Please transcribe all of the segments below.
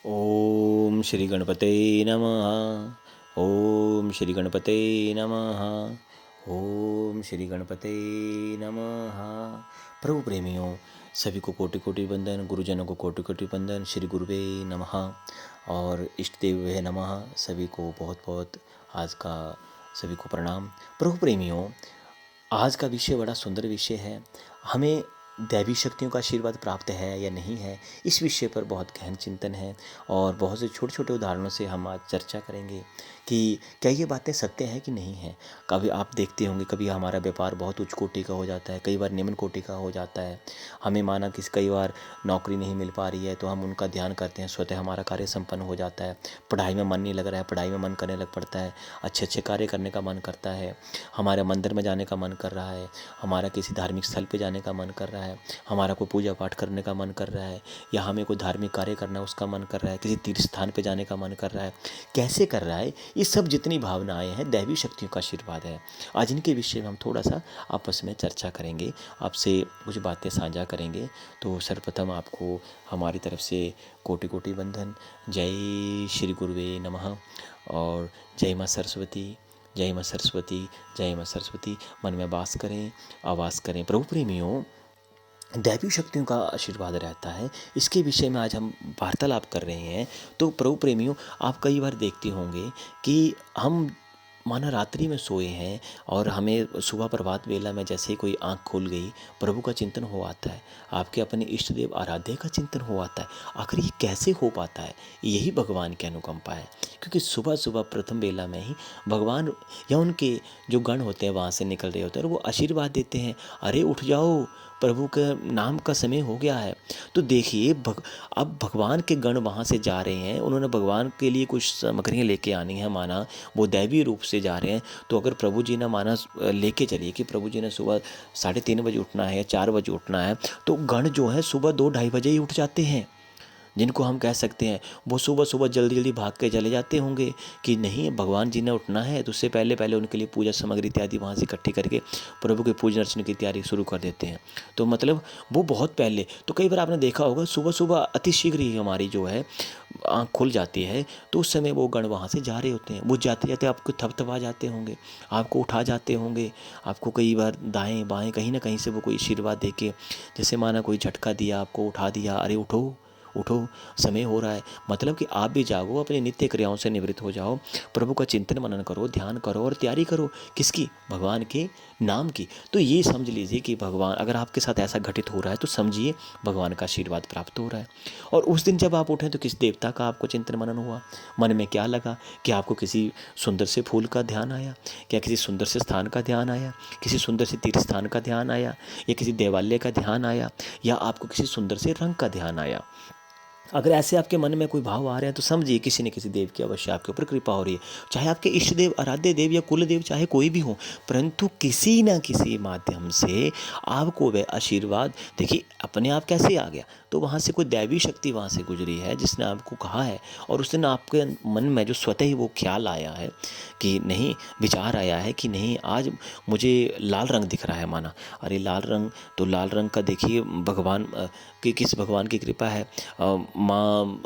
ओम श्री गणपते नमः। ओम श्री गणपते नमः। ओम श्री गणपते नमः। प्रभु प्रेमियों, सभी को कोटि कोटि वंदन, गुरुजनों को कोटि कोटि वंदन, श्री गुरुवे नमः और इष्ट देवे नमः। सभी को बहुत बहुत आज का सभी को प्रणाम। प्रभु प्रेमियों, आज का विषय बड़ा सुंदर विषय है। हमें दैवी शक्तियों का आशीर्वाद प्राप्त है या नहीं है, इस विषय पर बहुत गहन चिंतन है और बहुत से छोटे छोटे उदाहरणों से हम आज चर्चा करेंगे कि क्या ये बातें सत्य हैं कि नहीं है। कभी आप देखते होंगे, कभी हमारा व्यापार बहुत उच्च कोटि का हो जाता है, कई बार निम्न कोटि का हो जाता है। हमें माना कि कई बार नौकरी नहीं मिल पा रही है तो हम उनका ध्यान करते हैं, स्वतः हमारा कार्य संपन्न हो जाता है। पढ़ाई में मन नहीं लग रहा है, पढ़ाई में मन करने लग पड़ता है। अच्छे अच्छे कार्य करने का मन करता है, हमारे मंदिर में जाने का मन कर रहा है, हमारा किसी धार्मिक स्थल पे जाने का मन कर रहा है, हमारा कोई पूजा पाठ करने का मन कर रहा है, या हमें कोई धार्मिक कार्य करना उसका मन कर रहा है, किसी तीर्थ स्थान पे जाने का मन कर रहा है। कैसे कर रहा है? ये सब जितनी भावनाएं हैं दैवी शक्तियों का आशीर्वाद है। आज इनके विषय में हम थोड़ा सा आपस में चर्चा करेंगे, आपसे कुछ बातें साझा करेंगे। तो सर्वप्रथम आपको हमारी तरफ से कोटि कोटि वंदन। जय श्री गुरुवे नमः और जय माँ सरस्वती, जय माँ सरस्वती, जय माँ सरस्वती। मन में वास करें, आवास करें। प्रभु प्रेमियों, दैवी शक्तियों का आशीर्वाद रहता है, इसके विषय में आज हम वार्तालाप कर रहे हैं। तो प्रभु प्रेमियों, आप कई बार देखते होंगे कि हम माना रात्रि में सोए हैं और हमें सुबह प्रभात वेला में जैसे ही कोई आंख खुल गई, प्रभु का चिंतन हो आता है, आपके अपने इष्ट देव आराध्य का चिंतन हो आता है। आखिर ये कैसे हो पाता है? यही भगवान की अनुकंपा है, क्योंकि सुबह सुबह प्रथम वेला में ही भगवान या उनके जो गण होते हैं वहाँ से निकल रहे होते हैं और वो आशीर्वाद देते हैं, अरे उठ जाओ, प्रभु के नाम का समय हो गया है। तो देखिए अब भगवान के गण वहाँ से जा रहे हैं, उन्होंने भगवान के लिए कुछ सामग्रियाँ लेके आनी है, माना वो दैवी रूप से जा रहे हैं। तो अगर प्रभु जी ने माना लेके चलिए कि प्रभु जी ने सुबह 3:30 बजे उठना है या 4 बजे उठना है, तो गण जो है सुबह 2-2:30 बजे ही उठ जाते हैं। जिनको हम कह सकते हैं वो सुबह सुबह जल्दी जल्दी भाग के चले जाते होंगे कि नहीं भगवान जी ने उठना है, तो उससे पहले पहले उनके लिए पूजा सामग्री इत्यादि वहाँ से इकट्ठी करके प्रभु के पूजन अर्चन की तैयारी शुरू कर देते हैं। तो मतलब वो बहुत पहले, तो कई बार आपने देखा होगा सुबह सुबह अति शीघ्र ही हमारी जो है आँख खुल जाती है, तो उस समय वो गण वहाँ से जा रहे होते हैं। वो जाते जाते आपको थपथपा जाते होंगे, आपको उठा जाते होंगे, आपको कई बार दाएं बाएं कहीं ना कहीं से वो कोई आशीर्वाद दे के, जैसे माना कोई झटका दिया, आपको उठा दिया, अरे उठो उठो, समय हो रहा है। मतलब कि आप भी जागो, अपनी नित्य क्रियाओं से निवृत्त हो जाओ, प्रभु का चिंतन मनन करो, ध्यान करो और तैयारी करो। किसकी? भगवान के नाम की। तो ये समझ लीजिए कि भगवान, अगर आपके साथ ऐसा घटित हो रहा है तो समझिए भगवान का आशीर्वाद प्राप्त हो रहा है। और उस दिन जब आप उठें तो किस देवता का आपको चिंतन मनन हुआ? मन में क्या लगा? कि आपको किसी सुंदर से फूल का ध्यान आया, क्या किसी सुंदर से स्थान का ध्यान आया, किसी सुंदर से तीर्थ स्थान का ध्यान आया, या किसी देवालय का ध्यान आया, या आपको किसी सुंदर से रंग का ध्यान आया? अगर ऐसे आपके मन में कोई भाव आ रहे हैं तो समझिए किसी न किसी देव की अवश्य आपके ऊपर कृपा हो रही है। चाहे आपके इष्ट देव, आराध्य देव या कुल देव चाहे कोई भी हो, परंतु किसी न किसी माध्यम से आपको वह आशीर्वाद, देखिए अपने आप कैसे आ गया, तो वहाँ से कोई दैवी शक्ति वहाँ से गुजरी है जिसने आपको कहा है, और उस दिन आपके मन में जो स्वतः ही वो ख्याल आया है कि नहीं, विचार आया है कि नहीं आज मुझे लाल रंग दिख रहा है, माना अरे लाल रंग, तो लाल रंग का देखिए भगवान की, किस भगवान की कृपा है, माँ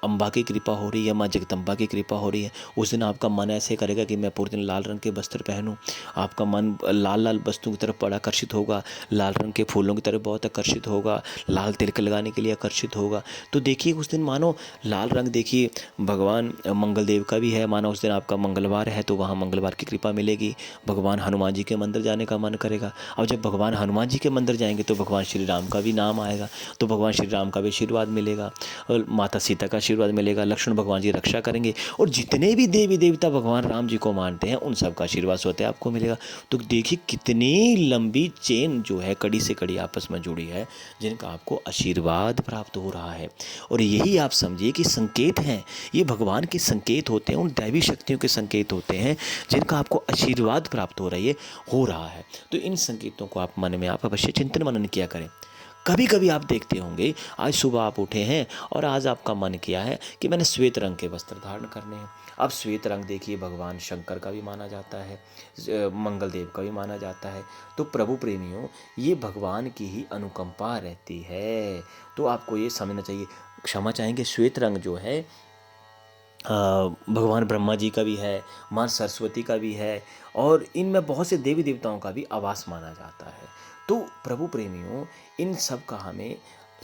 अम्बा की कृपा हो रही है, माँ जगदम्बा की कृपा हो रही है। उस दिन आपका मन ऐसे करेगा कि मैं पूरे दिन लाल रंग के वस्त्र पहनूं, आपका मन लाल लाल वस्तुओं की तरफ बड़ा आकर्षित होगा, लाल रंग के फूलों की तरफ बहुत आकर्षित होगा, लाल तिलक लगाने के लिए आकर्षित होगा। तो देखिए उस दिन मानो लाल रंग, देखिए भगवान मंगल देव का भी है, मानो उस दिन आपका मंगलवार है तो वहाँ मंगलवार की कृपा मिलेगी। भगवान हनुमान जी के मंदिर जाने का मन करेगा, और जब भगवान हनुमान जी के मंदिर जाएंगे तो भगवान श्री राम का भी नाम आएगा, तो भगवान श्री राम का भी आशीर्वाद मिलेगा, और माता सीता का आशीर्वाद मिलेगा, लक्ष्मण भगवान जी रक्षा करेंगे, और जितने भी देवी देवता भगवान राम जी को मानते हैं उन सब का आशीर्वाद स्वतः आपको मिलेगा। तो देखिए कितनी लंबी चेन जो है, कड़ी से कड़ी आपस में जुड़ी है, जिनका आपको आशीर्वाद प्राप्त हो रहा है। और यही आप समझिए कि संकेत हैं, ये भगवान के संकेत होते हैं, उन दैवी शक्तियों के संकेत होते हैं जिनका आपको आशीर्वाद प्राप्त हो रहा है। तो इन संकेतों को आप मन में आप अवश्य चिंतन मनन किया करें। कभी कभी आप देखते होंगे, आज सुबह आप उठे हैं और आज आपका मन किया है कि मैंने श्वेत रंग के वस्त्र धारण करने हैं। अब श्वेत रंग देखिए भगवान शंकर का भी माना जाता है, मंगल देव का भी माना जाता है। तो प्रभु प्रेमियों, ये भगवान की ही अनुकंपा रहती है, तो आपको ये समझना चाहिए। क्षमा चाहेंगे, श्वेत रंग जो है भगवान ब्रह्मा जी का भी है, माँ सरस्वती का भी है, और इनमें बहुत से देवी देवताओं का भी आवास माना जाता है। तो प्रभु प्रेमियों, इन सब का हमें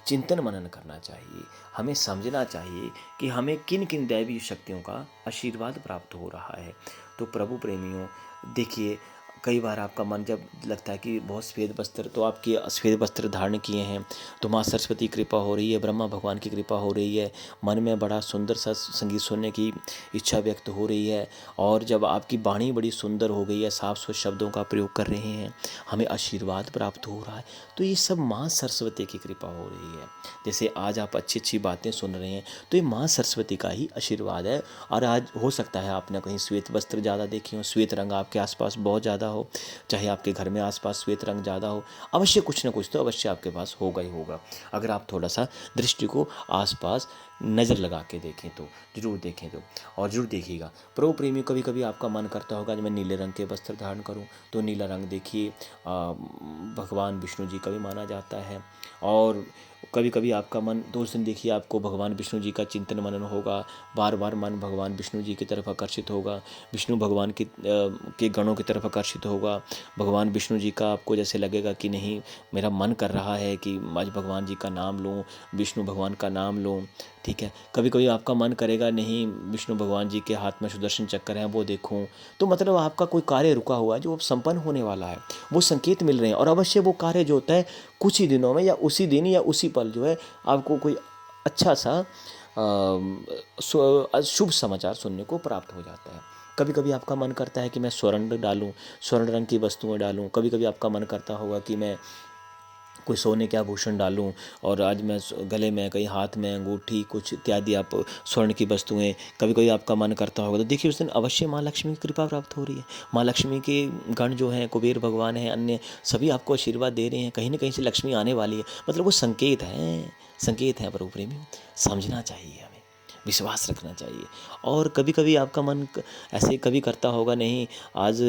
चिंतन मनन करना चाहिए। हमें समझना चाहिए कि हमें किन किन दैवी शक्तियों का आशीर्वाद प्राप्त हो रहा है। तो प्रभु प्रेमियों, देखिए, कई बार आपका मन जब लगता है कि बहुत सफ़ेद वस्त्र, तो आपके सफ़ेद वस्त्र धारण किए हैं तो माँ सरस्वती कृपा हो रही है, ब्रह्मा भगवान की कृपा हो रही है, मन में बड़ा सुंदर सा संगीत सुनने की इच्छा व्यक्त हो रही है, और जब आपकी वाणी बड़ी सुंदर हो गई है, साफ स्वच्छ शब्दों का प्रयोग कर रहे हैं, हमें आशीर्वाद प्राप्त हो रहा है, तो ये सब माँ सरस्वती की कृपा हो रही है। जैसे आज आप अच्छी अच्छी बातें सुन रहे हैं, तो ये माँ सरस्वती का ही आशीर्वाद है। और आज हो सकता है आपने कहीं श्वेत वस्त्र ज़्यादा देखे हो, श्वेत रंग आपके आसपास बहुत ज़्यादा हो, चाहे आपके घर में आसपास श्वेत रंग ज़्यादा हो, अवश्य कुछ ना कुछ तो अवश्य आपके पास होगा ही होगा। अगर आप थोड़ा सा दृष्टि को आसपास नज़र लगा के देखें तो, जरूर देखें तो, और जरूर देखिएगा। प्रभु प्रेमी, कभी कभी आपका मन करता होगा कि मैं नीले रंग के वस्त्र धारण करूं, तो नीला रंग देखिए भगवान विष्णु जी का भी माना जाता है। और कभी कभी आपका मन, तो उस दिन देखिए आपको भगवान विष्णु जी का चिंतन मनन होगा, बार बार मन भगवान विष्णु जी की तरफ आकर्षित होगा, विष्णु भगवान के गणों की तरफ आकर्षित होगा। भगवान विष्णु जी का आपको जैसे लगेगा कि नहीं, मेरा मन कर रहा है कि आज भगवान जी का नाम लूँ, विष्णु भगवान का नाम लूँ, ठीक है। कभी कभी आपका मन करेगा नहीं, विष्णु भगवान जी के हाथ में सुदर्शन चक्र हैं, वो देखूं, तो मतलब आपका कोई कार्य रुका हुआ है जो अब संपन्न होने वाला है, वो संकेत मिल रहे हैं, और अवश्य वो कार्य जो होता है कुछ ही दिनों में या उसी दिन या उसी पल जो है आपको कोई अच्छा सा शुभ समाचार सुनने को प्राप्त हो जाता है। कभी कभी आपका मन करता है कि मैं स्वर्ण डालूं, स्वर्ण रंग की वस्तुएं डालूं, कभी कभी आपका मन करता होगा कि मैं कोई सोने के आभूषण डालूं, और आज मैं गले में, कहीं हाथ में अंगूठी, कुछ इत्यादि आप स्वर्ण की वस्तुएं, कभी कभी आपका मन करता होगा, तो देखिए उस दिन अवश्य माँ लक्ष्मी की कृपा प्राप्त हो रही है। माँ लक्ष्मी के गण जो हैं, कुबेर भगवान हैं, अन्य सभी आपको आशीर्वाद दे रहे हैं, कहीं ना कहीं से लक्ष्मी आने वाली है, मतलब वो संकेत है, संकेत है प्रभु प्रेमी। समझना चाहिए, हमें विश्वास रखना चाहिए। और कभी कभी आपका मन ऐसे कभी करता होगा, नहीं आज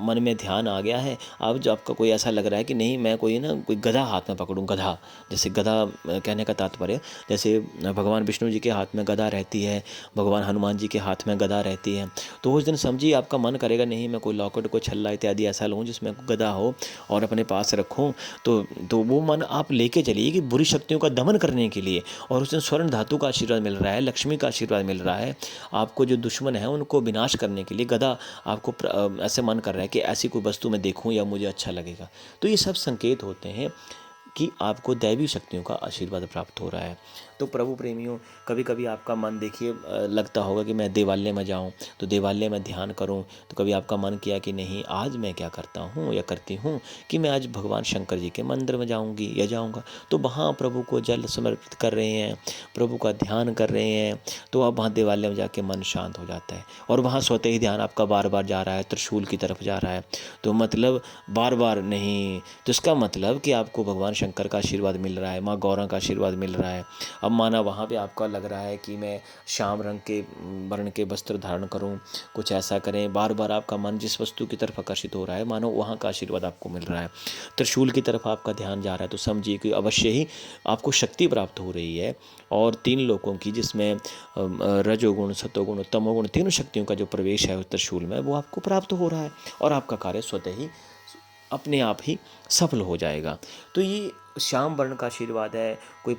मन में ध्यान आ गया है, अब जो आपका कोई ऐसा लग रहा है कि नहीं, मैं कोई गधा हाथ में पकड़ूं, गधा, जैसे गधा कहने का तात्पर्य, जैसे भगवान विष्णु जी के हाथ में गदा रहती है, भगवान हनुमान जी के हाथ में गदा रहती है, तो उस दिन समझिए आपका मन करेगा नहीं, मैं कोई लॉकेट, कोई छल्ला इत्यादि ऐसा लूँ जिसमें गदा हो और अपने पास रखूँ, तो वो मन आप लेके चलिए कि बुरी शक्तियों का दमन करने के लिए। और उस दिन स्वर्ण धातु का आशीर्वाद मिल रहा है, लक्ष्मी का आशीर्वाद मिल रहा है, आपको जो दुश्मन है उनको विनाश करने के लिए गदा आपको ऐसे मन कर रहा है कि ऐसी कोई वस्तु मैं देखूं या मुझे अच्छा लगेगा। तो ये सब संकेत होते हैं कि आपको दैवी शक्तियों का आशीर्वाद प्राप्त हो रहा है। तो प्रभु प्रेमियों, कभी कभी आपका मन देखिए लगता होगा कि मैं देवालय में जाऊं, तो देवालय में ध्यान करूं, तो कभी आपका मन किया कि नहीं, आज मैं क्या करता हूं या करती हूं कि मैं आज भगवान शंकर जी के मंदिर में जाऊंगी या जाऊंगा, तो वहाँ प्रभु को जल समर्पित कर रहे हैं, प्रभु का ध्यान कर रहे हैं, तो अब वहाँ देवालय में जाके मन शांत हो जाता है, और वहाँ स्वतः ही ध्यान आपका बार बार जा रहा है, त्रिशूल की तरफ जा रहा है, तो मतलब बार बार नहीं, तो इसका मतलब कि आपको भगवान शंकर का आशीर्वाद मिल रहा है, माँ गौरा का आशीर्वाद मिल रहा है। अब माना वहाँ पे आपका लग रहा है कि मैं श्याम रंग के वर्ण के वस्त्र धारण करूँ, कुछ ऐसा करें, बार बार आपका मन जिस वस्तु की तरफ आकर्षित हो रहा है, मानो वहाँ का आशीर्वाद आपको मिल रहा है, त्रिशूल की तरफ आपका ध्यान जा रहा है, तो समझिए कि अवश्य ही आपको शक्ति प्राप्त हो रही है। और तीन लोगों की, जिसमें रजोगुण, सतोगुण, तमोगुण, तीनों शक्तियों का जो प्रवेश है उस त्रिशूल में, वो आपको प्राप्त हो रहा है, और आपका कार्य स्वतः ही अपने आप ही सफल हो जाएगा। तो ये श्याम वर्ण का आशीर्वाद है। कोई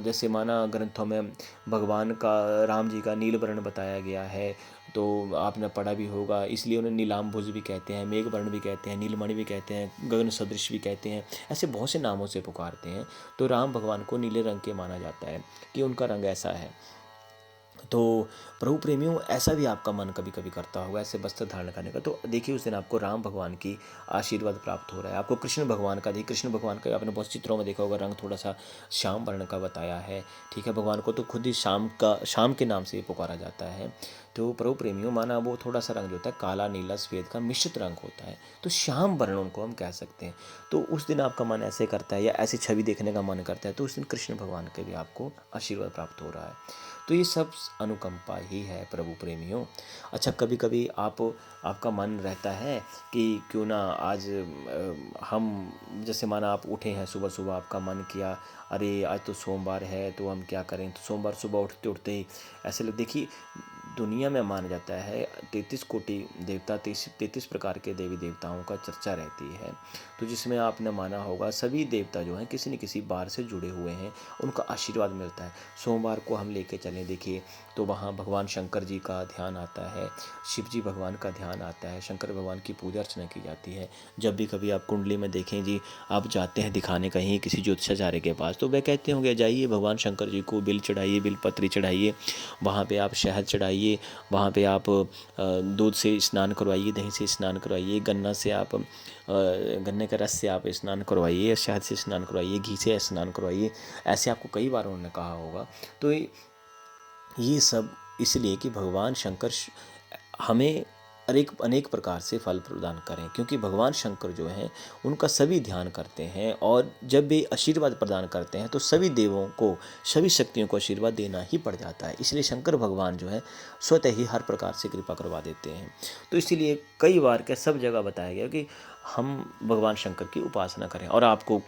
जैसे माना ग्रंथों में भगवान का, राम जी का नील वर्ण बताया गया है, तो आपने पढ़ा भी होगा, इसलिए उन्हें नीलाम्बुज भी कहते हैं, मेघ वर्ण भी कहते हैं, नीलमणि भी कहते हैं, गगन सदृश भी कहते हैं, ऐसे बहुत से नामों से पुकारते हैं। तो राम भगवान को नीले रंग के माना जाता है कि उनका रंग ऐसा है। तो प्रभु प्रेमियों, ऐसा भी आपका मन कभी कभी करता होगा ऐसे वस्त्र धारण करने का, तो देखिए उस दिन आपको राम भगवान की आशीर्वाद प्राप्त हो रहा है। आपको कृष्ण भगवान का, देखिए कृष्ण भगवान का आपने बहुत चित्रों में देखा होगा, रंग थोड़ा सा श्याम वर्ण का बताया है, ठीक है। भगवान को तो खुद ही शाम के नाम से पुकारा जाता है, तो प्रभु प्रेमियों माना वो थोड़ा सा रंग जो होता है काला नीला सफ़ेद का मिश्रित रंग होता है, तो श्याम वर्ण उनको हम कह सकते हैं। तो उस दिन आपका मन ऐसे करता है या ऐसी छवि देखने का मन करता है, तो उस दिन कृष्ण भगवान के भी आपको आशीर्वाद प्राप्त हो रहा है। तो ये सब अनुकंपा ही है प्रभु प्रेमियों। अच्छा, कभी कभी आपका मन रहता है कि क्यों ना आज हम, जैसे माना आप उठे हैं सुबह सुबह, आपका मन किया अरे आज तो सोमवार है तो हम क्या करें, तो सोमवार सुबह उठते उठते ही ऐसे लोग, देखिए दुनिया में माना जाता है 33 कोटि देवता, 33 प्रकार के देवी देवताओं का चर्चा रहती है। तो जिसमें आपने माना होगा सभी देवता जो हैं किसी न किसी बार से जुड़े हुए हैं, उनका आशीर्वाद मिलता है। सोमवार को हम लेके चलें, देखिए तो वहाँ भगवान शंकर जी का ध्यान आता है, शिव जी भगवान का ध्यान आता है, शंकर भगवान की पूजा अर्चना की जाती है। जब भी कभी आप कुंडली में देखें जी, आप जाते हैं दिखाने कहीं किसी ज्योतिषाचार्य के पास, तो वह कहते होंगे जाइए भगवान शंकर जी को बिल चढ़ाइए, बिल पत्री चढ़ाइए, वहाँ पे आप शहद चढ़ाइए, वहाँ पे आप दूध से स्नान करवाइए, दही से स्नान करवाइए, गन्ने के रस से आप स्नान करवाइए, शहद से स्नान करवाइए, घी से स्नान करवाइए। ऐसे आपको कई बार उन्होंने कहा होगा। तो ये सब इसलिए कि भगवान शंकर हमें अनेक प्रकार से फल प्रदान करें, क्योंकि भगवान शंकर जो हैं उनका सभी ध्यान करते हैं, और जब वे आशीर्वाद प्रदान करते हैं तो सभी देवों को, सभी शक्तियों को आशीर्वाद देना ही पड़ जाता है। इसलिए शंकर भगवान जो है स्वतः ही हर प्रकार से कृपा करवा देते हैं। तो इसीलिए कई बार क्या सब जगह बताया गया कि हम भगवान शंकर की उपासना करें। और आपको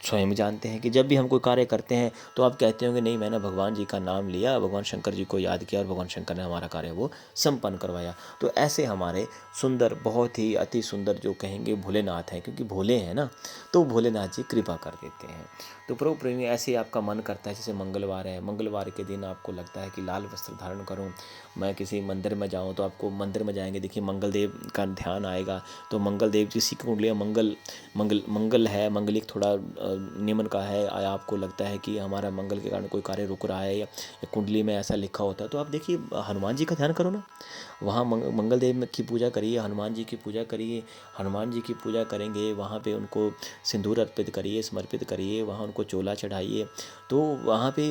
स्वयं जानते हैं कि जब भी हम कोई कार्य करते हैं तो आप कहते होंगे नहीं, मैंने भगवान जी का नाम लिया, भगवान शंकर जी को याद किया और भगवान शंकर ने हमारा कार्य वो संपन्न करवाया। तो ऐसे हमारे सुंदर, बहुत ही अति सुंदर जो कहेंगे भोलेनाथ हैं, क्योंकि भोले हैं ना, तो भोलेनाथ जी कृपा कर देते हैं। तो प्रभु प्रेमी ऐसे ही आपका मन करता है, जैसे मंगलवार है, मंगलवार के दिन आपको लगता है कि लाल वस्त्र धारण करूं, मैं किसी मंदिर में जाऊं, तो आपको मंदिर में जाएंगे, देखिए मंगल देव का ध्यान आएगा। तो मंगल देव किसी की कुंडली मंगल है, मंगलिक थोड़ा नियमन का है, या आपको लगता है कि हमारा मंगल के कारण कोई कार्य रुक रहा है, या कुंडली में ऐसा लिखा होता है, तो आप देखिए हनुमान जी का ध्यान करो ना, वहाँ मंगल देव की पूजा करिए, हनुमान जी की पूजा करिए। हनुमान जी की पूजा करेंगे, वहाँ पे उनको सिंदूर अर्पित करिए, समर्पित करिए, वहाँ उनको चोला चढ़ाइए, तो वहाँ पे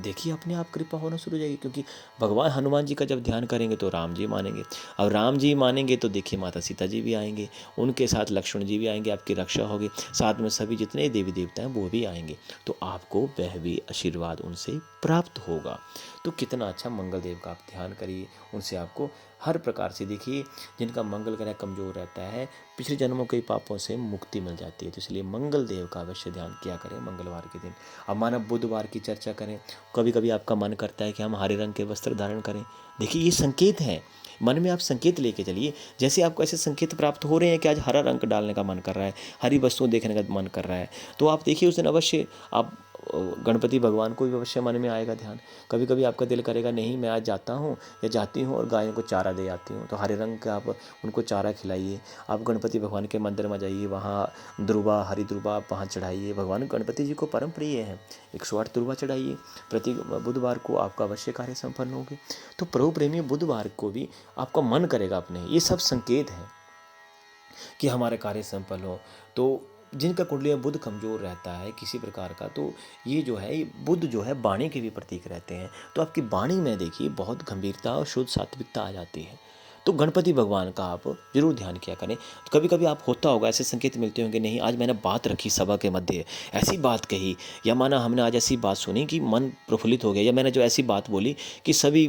देखिए अपने आप कृपा होना शुरू हो जाएगी। क्योंकि भगवान हनुमान जी का जब ध्यान करेंगे तो राम जी मानेंगे, और राम जी मानेंगे तो देखिए माता सीता जी भी आएंगे, उनके साथ लक्ष्मण जी भी आएंगे, आपकी रक्षा होगी, साथ में सभी जितने देवी देवता हैं वो भी आएंगे, तो आपको वह भी आशीर्वाद उनसे प्राप्त होगा। तो कितना अच्छा मंगल देव का आप ध्यान करिए, उनसे आपको हर प्रकार से, देखिए जिनका मंगल ग्रह कमज़ोर रहता है, पिछले जन्मों के पापों से मुक्ति मिल जाती है। तो इसलिए मंगल देव का अवश्य ध्यान किया करें मंगलवार के दिन। अब माना बुधवार की चर्चा करें, कभी कभी आपका मन करता है कि हम हरे रंग के वस्त्र धारण करें। देखिए ये संकेत हैं, मन में आप संकेत लेके चलिए। जैसे आपको ऐसे संकेत प्राप्त हो रहे हैं कि आज हरा रंग डालने का मन कर रहा है, हरी वस्तुएं देखने का मन कर रहा है, तो आप देखिए उस दिन अवश्य आप गणपति भगवान को भी अवश्य मन में आएगा ध्यान। कभी कभी आपका दिल करेगा नहीं मैं आज जाता हूँ या जाती हूँ और गायों को चारा दे आती हूँ, तो हरे रंग का आप उनको चारा खिलाइए। आप गणपति भगवान के मंदिर में जाइए, वहाँ ध्रुवा, हरी ध्रुवा आप वहाँ चढ़ाइए, भगवान गणपति जी को परम प्रिय है, 108 ध्रुवा चढ़ाइए। प्रति बुधवार को आपका अवश्य कार्य संपन्न होंगे। तो प्रभु प्रेमी बुधवार को भी आपका मन करेगा अपने, ये सब संकेत हैं कि हमारे कार्य संपन्न हो। तो जिनका कुंडली में बुध कमज़ोर रहता है किसी प्रकार का, तो ये जो है ये बुध जो है वाणी के भी प्रतीक रहते हैं, तो आपकी वाणी में देखिए बहुत गंभीरता और शुद्ध सात्विकता आ जाती है। तो गणपति भगवान का आप जरूर ध्यान किया करें। तो कभी कभी आप होता होगा ऐसे संकेत मिलते होंगे, नहीं आज मैंने बात रखी सभा के मध्य, ऐसी बात कही, या माना हमने आज ऐसी बात सुनी कि मन प्रफुल्लित हो गया, या मैंने जो ऐसी बात बोली कि सभी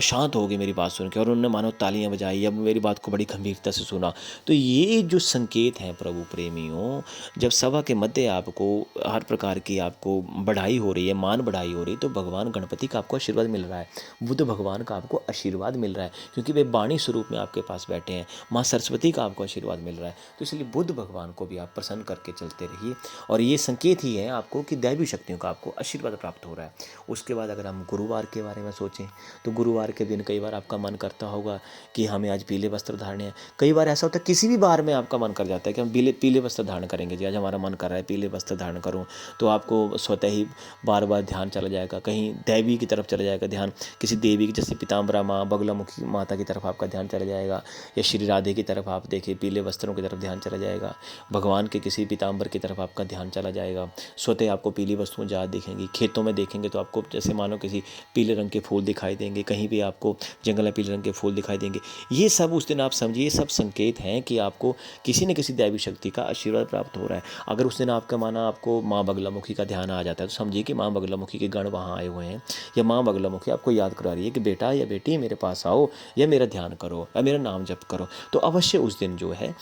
शांत हो गए मेरी बात सुन के, और उन्होंने मानो तालियां बजाई या मेरी बात को बड़ी गंभीरता से सुना। तो ये जो संकेत हैं प्रभु प्रेमियों, जब सभा के मध्य आपको हर प्रकार की आपको बढ़ाई हो रही है, मान बढ़ाई हो रही है, तो भगवान गणपति का आपको आशीर्वाद मिल रहा है, बुद्ध भगवान का आपको आशीर्वाद मिल रहा है, क्योंकि वे वाणी स्वरूप में आपके पास बैठे हैं, माँ सरस्वती का आपको आशीर्वाद मिल रहा है। तो इसलिए बुद्ध भगवान को भी आप प्रसन्न करके चलते रहिए, और ये संकेत ही है आपको कि दैवी शक्तियों का आपको आशीर्वाद प्राप्त हो रहा है। उसके बाद अगर हम गुरुवार के बारे में सोचें, तो गुरुवार के दिन कई बार आपका मन करता होगा कि हमें आज पीले वस्त्र धारणे हैं। कई बार ऐसा होता है किसी भी बार में आपका मन कर जाता है कि हम पीले वस्त्र धारण करेंगे जी, आज हमारा मन कर रहा है पीले वस्त्र धारण करूँ, तो आपको स्वतः ही बार बार ध्यान चला जाएगा, कहीं दैवी की तरफ चला जाएगा ध्यान, किसी देवी की, जैसे पीताम्बरा माँ, बगलामुखी माता की तरफ आपका ध्यान ध्यान चला जाएगा, या श्री राधे की तरफ आप देखें, पीले वस्त्रों की तरफ ध्यान चला जाएगा, भगवान के किसी पीताम्बर की तरफ आपका ध्यान चला जाएगा, स्वतः आपको पीली वस्तुएं ज़्यादा दिखेंगी। खेतों में देखेंगे तो आपको जैसे मानो किसी पीले रंग के फूल दिखाई देंगे, कहीं भी आपको जंगल में पीले रंग के फूल दिखाई देंगे। ये सब उस दिन आप समझिए, ये सब संकेत हैं कि आपको किसी न किसी दैवी शक्ति का आशीर्वाद प्राप्त हो रहा है। अगर उस दिन आपका माना आपको माँ बगलामुखी का ध्यान आ जाता है तो समझिए कि माँ बगलामुखी के गण वहाँ आए हुए हैं, या माँ बगलामुखी आपको याद करा रही है कि बेटा या बेटी मेरे पास आओ, या मेरा ध्यान करो, या मेरा नाम जप करो। तो अवश्य उस दिन जो है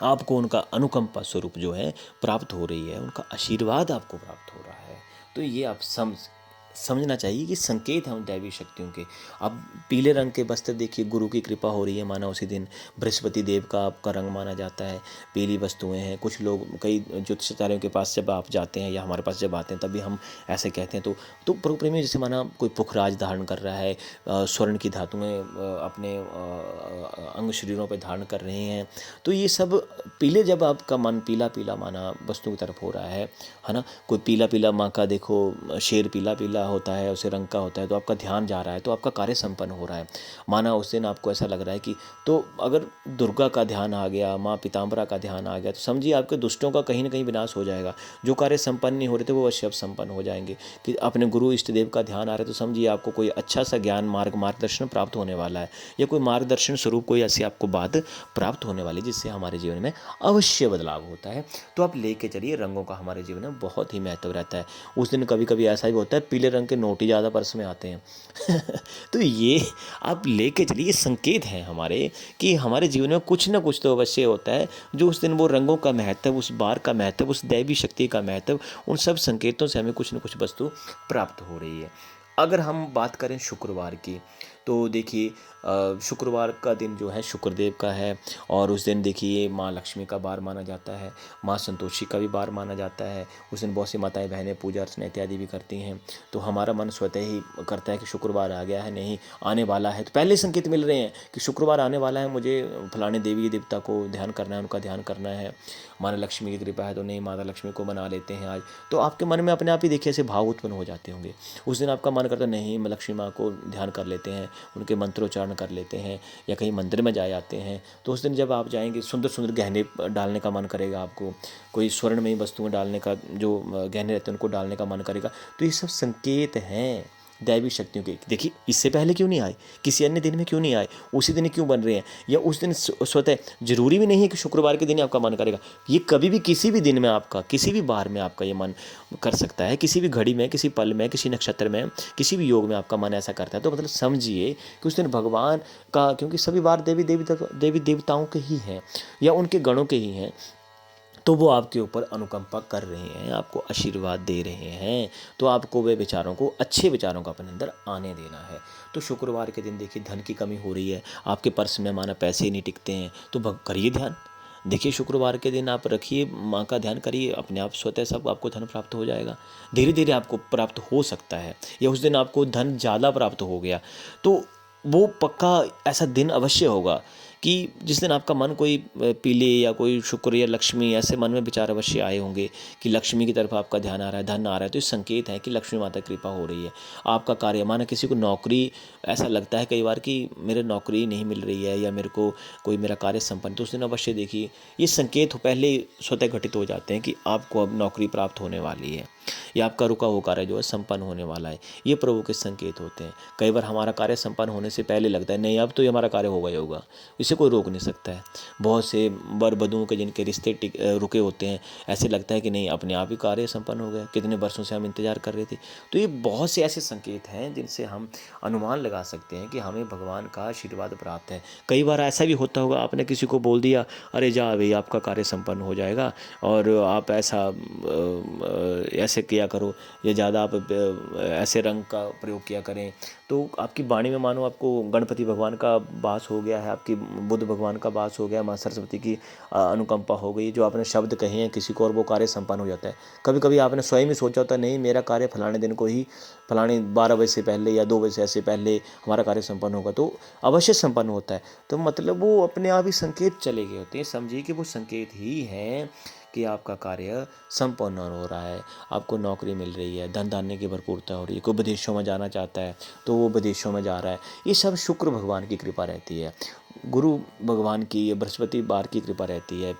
आपको उनका अनुकंपा स्वरूप जो है प्राप्त हो रही है, उनका आशीर्वाद आपको प्राप्त हो रहा है। तो ये आप समझना चाहिए कि संकेत हैं उन दैवी शक्तियों के। अब पीले रंग के वस्त्र देखिए, गुरु की कृपा हो रही है, माना उसी दिन बृहस्पति देव का आपका रंग माना जाता है, पीली वस्तुएं हैं। कुछ लोग, कई ज्योतिषाचार्यों के पास जब आप जाते हैं या हमारे पास जब आते हैं तभी हम ऐसे कहते हैं। तो प्रभु प्रेमी, जैसे माना कोई पुखराज धारण कर रहा है, स्वर्ण की धातुएं अपने अंग शरीरों पर धारण कर रहे हैं, तो ये सब पीले, जब आपका मन पीला पीला माना वस्तु की तरफ हो रहा है ना, कोई पीला पीला माँ का देखो शेर पीला पीला होता है, उसे रंग का होता है, तो आपका ध्यान जा रहा है, तो आपका कार्य संपन्न हो रहा है। माना उस दिन आपको ऐसा लग रहा है कि, तो अगर दुर्गा का ध्यान आ गया, माँ पीताम्बरा का ध्यान आ गया, तो समझिए आपके दुष्टों का कहीं ना कहीं विनाश हो जाएगा। जो कार्य संपन्न नहीं हो रहे थे वो अवश्य संपन्न हो जाएंगे। कि अपने गुरु इष्ट देव का ध्यान आ रहा है, तो समझिए आपको कोई अच्छा सा ज्ञान मार्गदर्शन प्राप्त होने वाला है, या कोई मार्गदर्शन स्वरूप कोई ऐसी आपको बात प्राप्त होने वाली, जिससे हमारे जीवन में अवश्य बदलाव होता है। तो आप लेके चलिए, रंगों का हमारे जीवन में बहुत ही महत्व रहता है। उस दिन कभी कभी ऐसा भी होता है, पीले रंग के नोट ही ज़्यादा पर्स में आते हैं तो ये आप लेके चलिए, संकेत हैं हमारे कि हमारे जीवन में कुछ ना कुछ तो अवश्य होता है, जो उस दिन वो रंगों का महत्व, उस बार का महत्व, उस दैवी शक्ति का महत्व, उन सब संकेतों से हमें कुछ न कुछ वस्तु प्राप्त हो रही है। अगर हम बात करें शुक्रवार की, तो देखिए शुक्रवार का दिन जो है शुक्रदेव का है, और उस दिन देखिए माँ लक्ष्मी का बार माना जाता है, माँ संतोषी का भी बार माना जाता है। उस दिन बहुत सी माताएं बहनें पूजा अर्चना इत्यादि भी करती हैं। तो हमारा मन स्वतः ही करता है कि शुक्रवार आ गया है, नहीं आने वाला है, तो पहले संकेत मिल रहे हैं कि शुक्रवार आने वाला है, मुझे फलाने देवी देवता को ध्यान करना है, उनका ध्यान करना है। माना लक्ष्मी की कृपा है तो नहीं, माता लक्ष्मी को मना लेते हैं आज। तो आपके मन में अपने आप ही देखिए ऐसे भाव उत्पन्न हो जाते होंगे। उस दिन आपका मन करता नहीं, लक्ष्मी माँ को ध्यान कर लेते हैं, उनके मंत्रोच्चारण कर लेते हैं, या कहीं मंदिर में जा जाते हैं। तो उस दिन जब आप जाएंगे, सुंदर सुंदर गहने डालने का मन करेगा आपको, कोई स्वर्णमयी वस्तुएं डालने का, जो गहने रहते हैं उनको डालने का मन करेगा। तो ये सब संकेत हैं दैवी शक्तियों के। देखिए इससे पहले क्यों नहीं आए, किसी अन्य दिन में क्यों नहीं आए, उसी दिन क्यों बन रहे हैं, या उस दिन स्वतः जरूरी भी नहीं है कि शुक्रवार के दिन ही आपका मन करेगा। ये कभी भी किसी भी दिन में आपका, किसी भी बार में आपका ये मन कर सकता है, किसी भी घड़ी में, किसी पल में, किसी नक्षत्र में, किसी भी योग में आपका मन ऐसा करता है। तो मतलब समझिए कि उस दिन भगवान का, क्योंकि सभी बार देवी देवताओं के ही हैं, या उनके गणों के ही हैं, तो वो आपके ऊपर अनुकंपा कर रहे हैं, आपको आशीर्वाद दे रहे हैं। तो आपको वे विचारों को, अच्छे विचारों को अपने अंदर आने देना है। तो शुक्रवार के दिन देखिए धन की कमी हो रही है, आपके पर्स में माना पैसे ही नहीं टिकते हैं, तो करिए ध्यान। देखिए शुक्रवार के दिन आप रखिए, माँ का ध्यान करिए, अपने आप स्वतः सब आपको धन प्राप्त हो जाएगा। धीरे धीरे आपको प्राप्त हो सकता है, या उस दिन आपको धन ज़्यादा प्राप्त हो गया तो वो पक्का ऐसा दिन अवश्य होगा कि जिस दिन आपका मन कोई पीले या कोई शुक्र या लक्ष्मी, ऐसे मन में विचार अवश्य आए होंगे कि लक्ष्मी की तरफ आपका ध्यान आ रहा है, धन आ रहा है, तो इस संकेत है कि लक्ष्मी माता की कृपा हो रही है। आपका कार्य, माना किसी को नौकरी, ऐसा लगता है कई बार कि मेरे नौकरी नहीं मिल रही है, या मेरे को कोई मेरा कार्य संपन्न, तो उस दिन अवश्य देखिए ये संकेत पहले ही स्वतः घटित हो जाते हैं कि आपको अब नौकरी प्राप्त होने वाली है, या आपका रुका हुआ कार्य जो है संपन्न होने वाला है। ये प्रभु के संकेत होते हैं। कई बार हमारा कार्य संपन्न होने से पहले लगता है नहीं अब तो ये हमारा कार्य होगा ही होगा, इसे कोई रोक नहीं सकता है। बहुत से वर वधुओं के जिनके रिश्ते रुके होते हैं, ऐसे लगता है कि नहीं अपने आप ही कार्य संपन्न हो गया, कितने वर्षों से हम इंतजार कर रहे थे। तो ये बहुत से ऐसे संकेत हैं जिनसे हम अनुमान लगा सकते हैं कि हमें भगवान का आशीर्वाद प्राप्त है। कई बार ऐसा भी होता होगा, आपने किसी को बोल दिया अरे जा भाई आपका कार्य संपन्न हो जाएगा, और आप ऐसे किया करो, या ज़्यादा आप ऐसे रंग का प्रयोग किया करें, तो आपकी वाणी में मानो आपको गणपति भगवान का वास हो गया है, आपकी बुद्ध भगवान का वास हो गया, माँ सरस्वती की अनुकंपा हो गई, जो आपने शब्द कहे हैं किसी को और वो कार्य संपन्न हो जाता है। कभी कभी आपने स्वयं ही सोचा होता नहीं मेरा कार्य फलाने दिन को ही, फलाने 12 बजे से पहले या 2 बजे से ऐसे पहले हमारा कार्य संपन्न होगा, तो अवश्य संपन्न होता है। तो मतलब वो अपने आप ही संकेत चले गए होते हैं। समझिए कि वो संकेत ही हैं कि आपका कार्य संपन्न हो रहा है, आपको नौकरी मिल रही है, धन धान्य की भरपूरता हो रही है, कोई विदेशों में जाना चाहता है तो वो विदेशों में जा रहा है। ये सब शुक्र भगवान की कृपा रहती है, गुरु भगवान की, बृहस्पति बार की कृपा रहती है।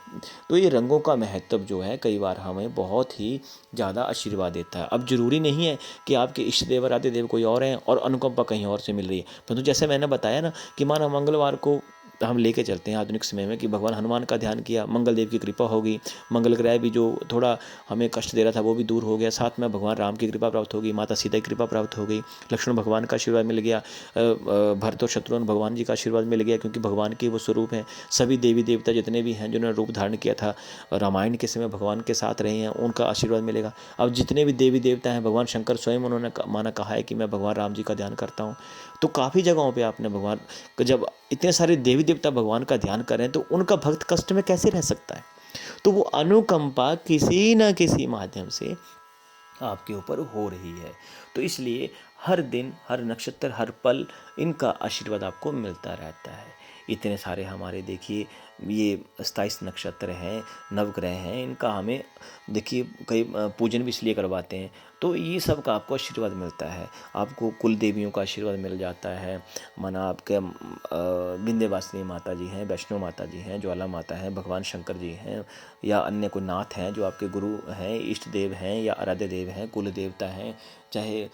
तो ये रंगों का महत्व जो है कई बार हमें बहुत ही ज़्यादा आशीर्वाद देता है। अब ज़रूरी नहीं है कि आपके इष्ट देव आराध्य देव कोई और हैं और अनुकंपा कहीं और से मिल रही है, परंतु जैसे मैंने बताया ना कि मानो मंगलवार को हम लेके चलते हैं आधुनिक समय में कि भगवान हनुमान का ध्यान किया, मंगल देव की कृपा होगी, मंगल ग्रह भी जो थोड़ा हमें कष्ट दे रहा था वो भी दूर हो गया, साथ में भगवान राम की कृपा प्राप्त होगी, माता सीता की कृपा प्राप्त हो गई, लक्ष्मण भगवान का आशीर्वाद मिल गया, भरत और शत्रुघ्न भगवान जी का आशीर्वाद मिल गया, क्योंकि भगवान के वो स्वरूप हैं। सभी देवी देवता जितने भी हैं जिन्होंने रूप धारण किया था रामायण के समय भगवान के साथ रहे हैं, उनका आशीर्वाद मिलेगा। अब जितने भी देवी देवता हैं, भगवान शंकर स्वयं उन्होंने माना कहा है कि मैं भगवान राम जी का ध्यान करता हूँ। तो काफ़ी जगहों पे आपने भगवान, जब इतने सारे देवी देवता भगवान का ध्यान करें तो उनका भक्त कष्ट में कैसे रह सकता है। तो वो अनुकंपा किसी न किसी माध्यम से आपके ऊपर हो रही है। तो इसलिए हर दिन, हर नक्षत्र, हर पल इनका आशीर्वाद आपको मिलता रहता है। इतने सारे हमारे देखिए ये 27 नक्षत्र हैं, नवग्रह हैं, इनका हमें देखिए कई पूजन भी इसलिए करवाते हैं। तो ये सब का आपको आशीर्वाद मिलता है, आपको कुल देवियों का आशीर्वाद मिल जाता है। माना आपके विंध्यवासिनी माता जी हैं, वैष्णो माता जी हैं, ज्वाला माता हैं, भगवान शंकर जी हैं, या अन्य कोई नाथ हैं जो आपके गुरु हैं, इष्ट देव हैं, या आराध्य देव हैं, कुल देवता हैं, चाहे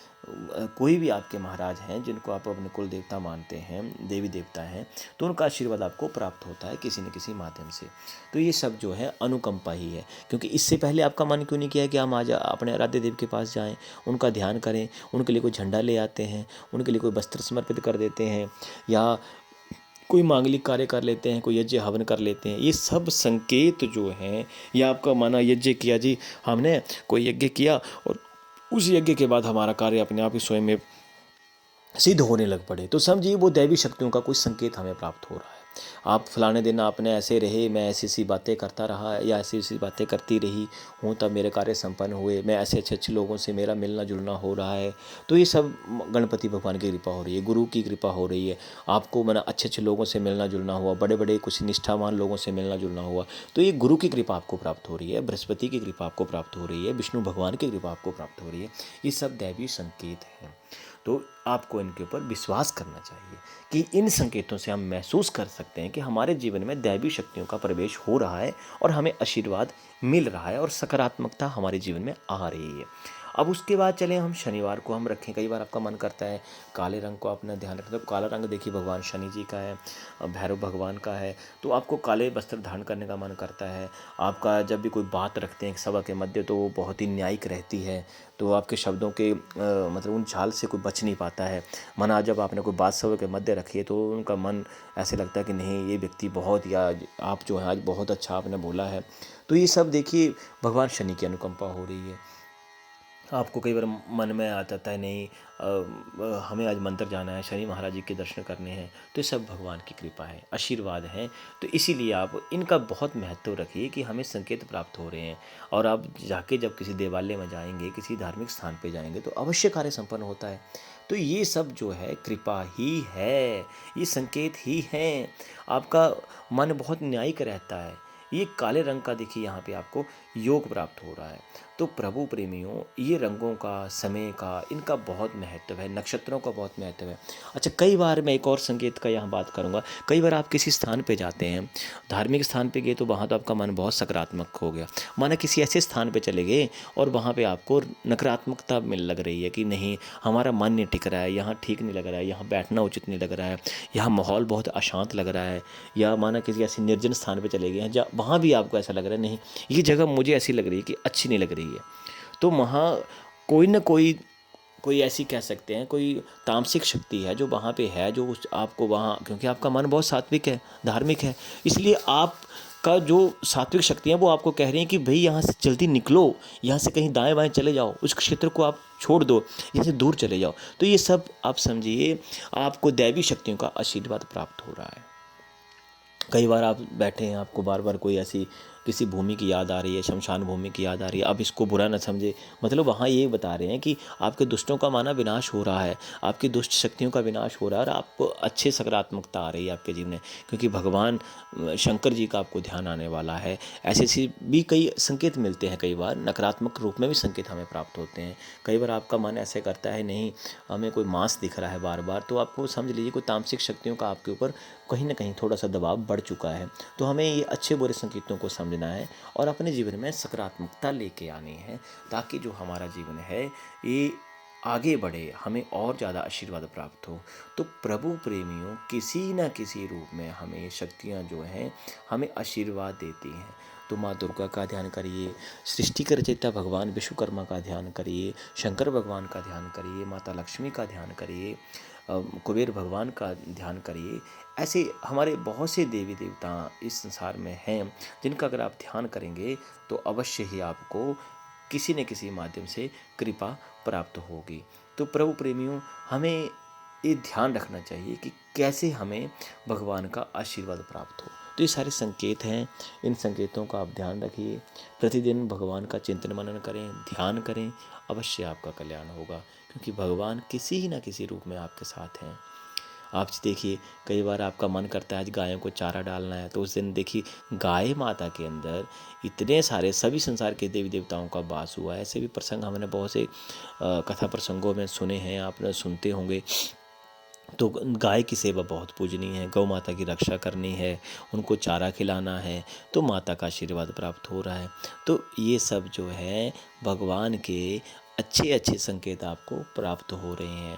कोई भी आपके महाराज हैं जिनको आप अपने कुल देवता मानते हैं, देवी देवता हैं, तो उनका आशीर्वाद आपको प्राप्त होता है किसी न किसी माध्यम से। तो ये सब जो है अनुकंपा ही है, क्योंकि इससे पहले आपका मन क्यों नहीं किया कि हम आज अपने आराध्य देव के पास जाएं, उनका ध्यान करें, उनके लिए कोई झंडा ले आते हैं, उनके लिए कोई वस्त्र समर्पित कर देते हैं, या कोई मांगलिक कार्य कर लेते हैं, कोई यज्ञ हवन कर लेते हैं। ये सब संकेत जो हैं, या आपका माना यज्ञ किया जी, हमने कोई यज्ञ किया और उस यज्ञ के बाद हमारा कार्य अपने आप ही स्वयं में सिद्ध होने लग पड़े, तो समझिए वो दैवी शक्तियों का कोई संकेत हमें प्राप्त हो रहा है। आप फलाने दिन आपने ऐसे रहे, मैं ऐसी ऐसी बातें करता रहा या ऐसी ऐसी बातें करती रही हूँ, तब मेरे कार्य संपन्न हुए, मैं ऐसे अच्छे अच्छे लोगों से मेरा मिलना जुलना हो रहा है। तो ये सब गणपति भगवान की कृपा हो रही है, गुरु की कृपा हो रही है। आपको मना अच्छे अच्छे लोगों से मिलना जुलना हुआ, बड़े बड़े कुछ निष्ठावान लोगों से मिलना जुलना हुआ, तो ये गुरु की कृपा आपको प्राप्त हो रही है, बृहस्पति की कृपा आपको प्राप्त हो रही है, विष्णु भगवान की कृपा आपको प्राप्त हो रही है। ये सब दैवी संकेत हैं। तो आपको इनके ऊपर विश्वास करना चाहिए कि इन संकेतों से हम महसूस कर सकते हैं कि हमारे जीवन में दैवी शक्तियों का प्रवेश हो रहा है और हमें आशीर्वाद मिल रहा है और सकारात्मकता हमारे जीवन में आ रही है। अब उसके बाद चलें हम शनिवार को हम रखें। कई बार आपका मन करता है काले रंग को अपना ध्यान रखें, तो काला रंग देखिए भगवान शनि जी का है, भैरव भगवान का है, तो आपको काले वस्त्र धारण करने का मन करता है। आपका जब भी कोई बात रखते हैं सभा के मध्य तो वो बहुत ही न्यायिक रहती है, तो आपके शब्दों के मतलब उन झाल से कोई बच नहीं पाता है। मना जब आपने कोई बात सभा के मध्य रखी है तो उनका मन ऐसे लगता है कि नहीं ये व्यक्ति बहुत, या आप जो है आज बहुत अच्छा आपने बोला है। तो ये सब देखिए भगवान शनि की अनुकंपा हो रही है। आपको कई बार मन में आता है नहीं हमें आज मंदिर जाना है, शनि महाराज जी के दर्शन करने हैं, तो ये सब भगवान की कृपा है, आशीर्वाद है। तो इसीलिए आप इनका बहुत महत्व रखिए कि हमें संकेत प्राप्त हो रहे हैं। और आप जाके जब किसी देवालय में जाएंगे, किसी धार्मिक स्थान पे जाएंगे तो अवश्य कार्य संपन्न होता है। तो ये सब जो है कृपा ही है, ये संकेत ही हैं। आपका मन बहुत न्यायिक रहता है। ये काले रंग का देखिए यहाँ पे आपको योग प्राप्त हो रहा है। तो प्रभु प्रेमियों, ये रंगों का, समय का, इनका बहुत महत्व है, नक्षत्रों का बहुत महत्व है। अच्छा, कई बार मैं एक और संकेत का यहाँ बात करूँगा। कई बार आप किसी स्थान पे जाते हैं, धार्मिक स्थान पे गए तो वहाँ तो आपका मन बहुत सकारात्मक हो गया। माना किसी ऐसे स्थान पे चले गए और वहाँ पे आपको नकारात्मकता मिल लग रही है कि नहीं हमारा मन नहीं टिक रहा है, यहाँ ठीक नहीं लग रहा है, यहाँ बैठना उचित नहीं लग रहा है, यहाँ माहौल बहुत अशांत लग रहा है। या माना किसी ऐसे निर्जन स्थान पे चले गए हैं जहाँ वहाँ भी आपको ऐसा लग रहा है नहीं ये जगह मुझे ऐसी लग रही है कि अच्छी नहीं लग रही है, तो वहाँ कोई ना कोई ऐसी कह सकते हैं कोई तामसिक शक्ति है जो वहाँ पे है, जो उस आपको वहाँ, क्योंकि आपका मन बहुत सात्विक है, धार्मिक है, इसलिए आपका जो सात्विक शक्तियाँ वो आपको कह रही हैं कि भाई यहाँ से जल्दी निकलो, यहाँ से कहीं दाएं बाएं चले जाओ, उस क्षेत्र को आप छोड़ दो, यहाँ से दूर चले जाओ। तो ये सब आप समझिए आपको दैवी शक्तियों का आशीर्वाद प्राप्त हो रहा है। कई बार आप बैठे हैं, आपको बार बार कोई ऐसी किसी भूमि की याद आ रही है, शमशान भूमि की याद आ रही है, अब इसको बुरा न समझे। मतलब वहाँ ये बता रहे हैं कि आपके दुष्टों का माना विनाश हो रहा है, आपकी दुष्ट शक्तियों का विनाश हो रहा है और आपको अच्छे सकारात्मकता आ रही है आपके जीवन में, क्योंकि भगवान शंकर जी का आपको ध्यान आने वाला है। ऐसे ऐसे भी कई संकेत मिलते हैं, कई बार नकारात्मक रूप में भी संकेत हमें प्राप्त होते हैं। कई बार आपका मन ऐसे करता है, नहीं हमें कोई मांस दिख रहा है बार बार, तो आपको समझ लीजिए कोई तामसिक शक्तियों का आपके ऊपर कहीं ना कहीं थोड़ा सा दबाव बढ़ चुका है। तो हमें ये अच्छे बुरे संकेतों को समझना है और अपने जीवन में सकारात्मकता लेके आनी है, ताकि जो हमारा जीवन है ये आगे बढ़े, हमें और ज़्यादा आशीर्वाद प्राप्त हो। तो प्रभु प्रेमियों, किसी न किसी रूप में हमें शक्तियाँ जो हैं हमें आशीर्वाद देती हैं। तो माँ दुर्गा का ध्यान करिए, सृष्टि के रचयिता भगवान विश्वकर्मा का ध्यान करिए, शंकर भगवान का ध्यान करिए, माता लक्ष्मी का ध्यान करिए, कुबेर भगवान का ध्यान करिए। ऐसे हमारे बहुत से देवी देवता इस संसार में हैं जिनका अगर आप ध्यान करेंगे तो अवश्य ही आपको किसी न किसी माध्यम से कृपा प्राप्त होगी। तो प्रभु प्रेमियों, हमें ये ध्यान रखना चाहिए कि कैसे हमें भगवान का आशीर्वाद प्राप्त हो। तो ये सारे संकेत हैं, इन संकेतों का आप ध्यान रखिए, प्रतिदिन भगवान का चिंतन मनन करें, ध्यान करें, अवश्य आपका कल्याण होगा, क्योंकि भगवान किसी न किसी रूप में आपके साथ हैं। आप देखिए, कई बार आपका मन करता है आज गायों को चारा डालना है, तो उस दिन देखिए गाय माता के अंदर इतने सारे सभी संसार के देवी देवताओं का वास हुआ है। ऐसे भी प्रसंग हमने बहुत से कथा प्रसंगों में सुने हैं, आपने सुनते होंगे। तो गाय की सेवा बहुत पूजनीय है, गौ माता की रक्षा करनी है, उनको चारा खिलाना है, तो माता का आशीर्वाद प्राप्त हो रहा है। तो ये सब जो है भगवान के अच्छे अच्छे संकेत आपको प्राप्त हो रहे हैं।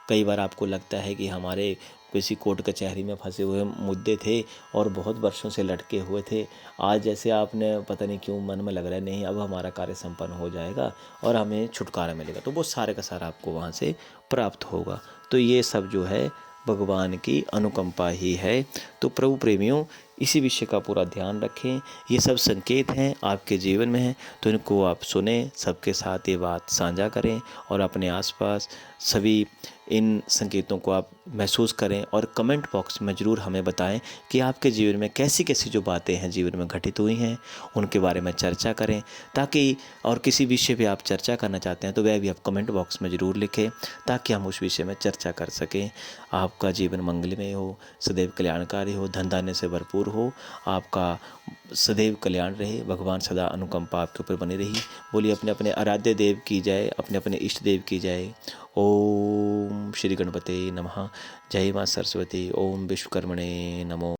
कई बार आपको लगता है कि हमारे किसी कोर्ट कचहरी में फंसे हुए मुद्दे थे और बहुत वर्षों से लटके हुए थे, आज जैसे आपने पता नहीं क्यों मन में लग रहा है नहीं अब हमारा कार्य संपन्न हो जाएगा और हमें छुटकारा मिलेगा, तो वो सारे का सारा आपको वहाँ से प्राप्त होगा। तो ये सब जो है भगवान की अनुकंपा ही है। तो प्रभु प्रेमियों, इसी विषय का पूरा ध्यान रखें। ये सब संकेत हैं आपके जीवन में हैं, तो इनको आप सुने, सबके साथ ये बात साझा करें और अपने आसपास सभी इन संकेतों को आप महसूस करें और कमेंट बॉक्स में ज़रूर हमें बताएं कि आपके जीवन में कैसी कैसी जो बातें हैं जीवन में घटित हुई हैं उनके बारे में चर्चा करें, ताकि और किसी विषय पे आप चर्चा करना चाहते हैं तो वह भी आप कमेंट बॉक्स में ज़रूर लिखें, ताकि हम उस विषय में चर्चा कर सकें। आपका जीवन मंगलमय हो, सदैव कल्याणकारी हो, धन धान्य से भरपूर हो, आपका सदैव कल्याण रहे, भगवान सदा अनुकंपा आपके ऊपर बनी रही। बोलिए अपने अपने आराध्य देव की जय, अपने अपने इष्ट देव की जय। ओम श्री गणपते नमः। जय माँ सरस्वती। ओम विश्वकर्मणे नमो।